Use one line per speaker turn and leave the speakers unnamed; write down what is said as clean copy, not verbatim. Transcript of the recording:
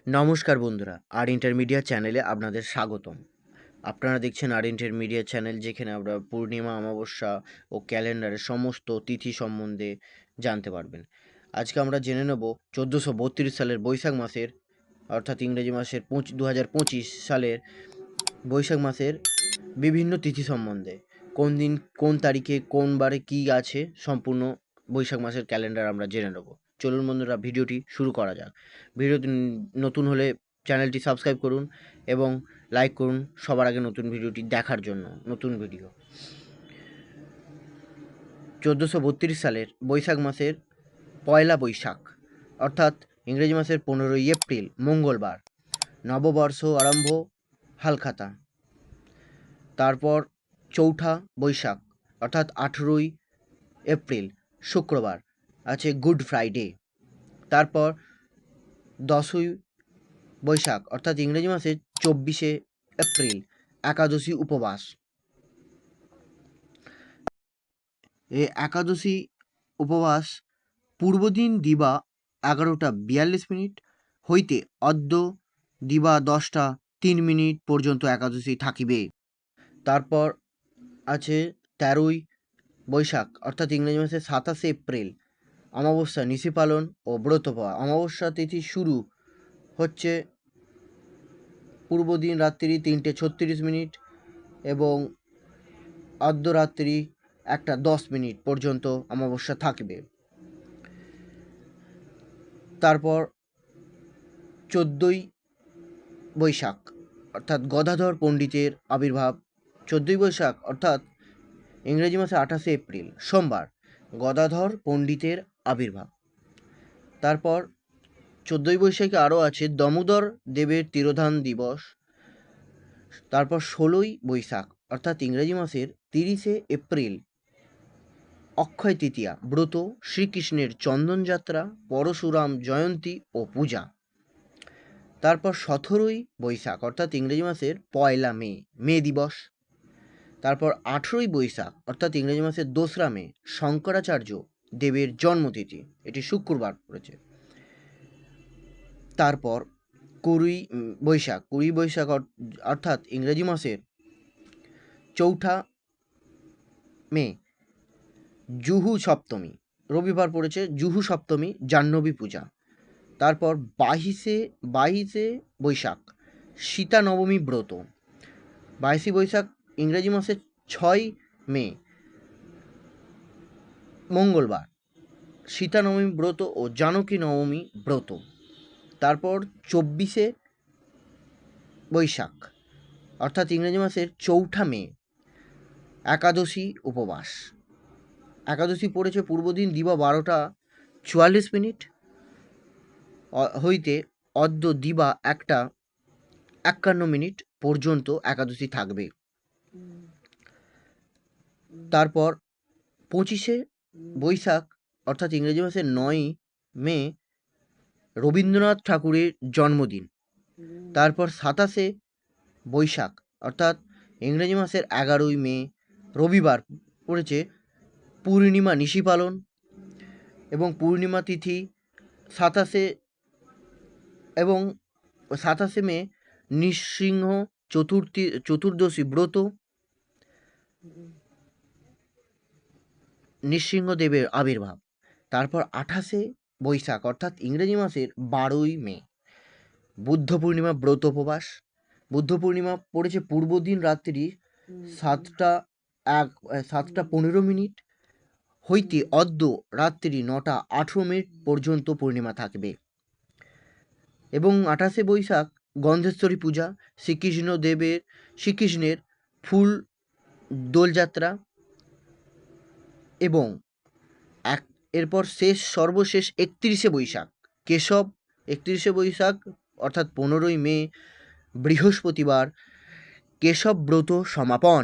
নমস্কার বন্ধুরা, আর ইন্টারমিডিয়েট চ্যানেলে আপনাদের স্বাগতম। আপনারা দেখছেন আর ইন্টারমিডিয়েট চ্যানেল, যেখানে আমরা পূর্ণিমা, অমাবস্যা ও ক্যালেন্ডারের সমস্ত তিথি সম্বন্ধে জানতে পারবেন। আজকে আমরা জেনে নেব 1432 সালের বৈশাখ মাসের, অর্থাৎ ইংরেজি মাসের 2025 সালের বৈশাখ মাসের বিভিন্ন তিথি সম্বন্ধে। কোন দিন, কোন তারিখে, কোন বারে কী আছে, সম্পূর্ণ বৈশাখ মাসের ক্যালেন্ডার আমরা জেনে নেব। চলুন বন্ধুরা, ভিডিওটি শুরু করা যাক। ভিডিওটি নতুন হলে চ্যানেলটি সাবস্ক্রাইব করুন এবং লাইক করুন সবার আগে নতুন ভিডিওটি দেখার জন্য। নতুন ভিডিও 1432 সালের বৈশাখ মাসের পয়লা বৈশাখ, অর্থাৎ ইংরেজি মাসের 15ই এপ্রিল, মঙ্গলবার। নববর্ষ আরম্ভ হালখাতা। তারপর চৌঠা বৈশাখ, অর্থাৎ 18ই এপ্রিল, শুক্রবার, আছে গুড ফ্রাইডে। তারপর 10ই বৈশাখ, অর্থাৎ ইংরেজি মাসের 24শে এপ্রিল, একাদশী উপবাস। এই একাদশী উপবাস পূর্বদিন দিবা 11:42 হইতে অদ্য দিবা 10:03 পর্যন্ত একাদশী থাকিবে। তারপর আছে 13ই বৈশাখ, অর্থাৎ ইংরেজি মাসের 27শে এপ্রিল, অমাবস্যা, নিশি পালন ও ব্রত পাওয়া। অমাবস্যা তিথি শুরু হচ্ছে পূর্বদিন রাত্রি 3:36 এবং অর্ধরাত্রি 1:10 পর্যন্ত অমাবস্যা থাকবে। তারপর 14ই বৈশাখ, অর্থাৎ গদাধর পণ্ডিতের আবির্ভাব। 14ই বৈশাখ, অর্থাৎ ইংরেজি মাসে 28শে এপ্রিল, সোমবার, গদাধর পণ্ডিতের আবির্ভাব। তারপর 14ই বৈশাখে আরও আছে দামোদর দেবের তিরোধান দিবস। তারপর 16ই বৈশাখ, অর্থাৎ ইংরেজি মাসের 30শে এপ্রিল, অক্ষয় তৃতীয়া, ব্রত, শ্রীকৃষ্ণের চন্দনযাত্রা, পরশুরাম জয়ন্তী ও পূজা। তারপর 17ই বৈশাখ, অর্থাৎ ইংরেজি মাসের পয়লা মে, মে দিবস। তারপর 18ই বৈশাখ, অর্থাৎ ইংরেজি মাসের 2রা মে, শঙ্করাচার্য দেবের জন্মতিথি, এটি শুক্রবার পড়েছে। তারপর 20ই বৈশাখ, অর্থাৎ ইংরেজি মাসের 4ঠা মে, জুহু সপ্তমী, রবিবার পড়েছে, জুহু সপ্তমী, জাহ্নবী পূজা। তারপর 22শে বৈশাখ, সীতা নবমী ব্রত। 22শে বৈশাখ, ইংরেজি মাসের 6ই মে, মঙ্গলবার, সীতা নবমী ব্রত ও জানকী নবমী ব্রত। তারপর 24শে বৈশাখ, অর্থাৎ ইংরেজি মাসের 4ঠা মে, একাদশী উপবাস। একাদশী পড়েছে পূর্বদিন দিবা 12:44 হইতে অদ্য দিবা 1:51 পর্যন্ত একাদশী থাকবে। তারপর 25শে বৈশাখ, অর্থাৎ ইংরেজি মাসের 9ই মে, রবীন্দ্রনাথ ঠাকুরের জন্মদিন। তারপর 27শে বৈশাখ, অর্থাৎ ইংরেজি মাসের 11ই মে, রবিবার পড়েছে, পূর্ণিমা নিশি পালন এবং পূর্ণিমা তিথি। 27শে মে, নৃসিংহ চতুর্দশী ব্রত, নৃসিংহদেবের আবির্ভাব। তারপর 28শে বৈশাখ, অর্থাৎ ইংরেজি মাসের 12ই মে, বুদ্ধ পূর্ণিমা ব্রত উপবাস। বুদ্ধ পূর্ণিমা পড়েছে পূর্বদিন রাত্রি 7:15 হইতে অদ্য রাত্রি 9:18 পর্যন্ত পূর্ণিমা থাকবে। এবং 28শে বৈশাখ, গন্ধেশ্বরী পূজা, শ্রীকৃষ্ণের ফুল দোলযাত্রা। এবং এরপর সর্বশেষ 31শে বৈশাখ, কেশব। 31শে বৈশাখ, অর্থাৎ 15ই মে, বৃহস্পতিবার, কেশব ব্রত সমাপন।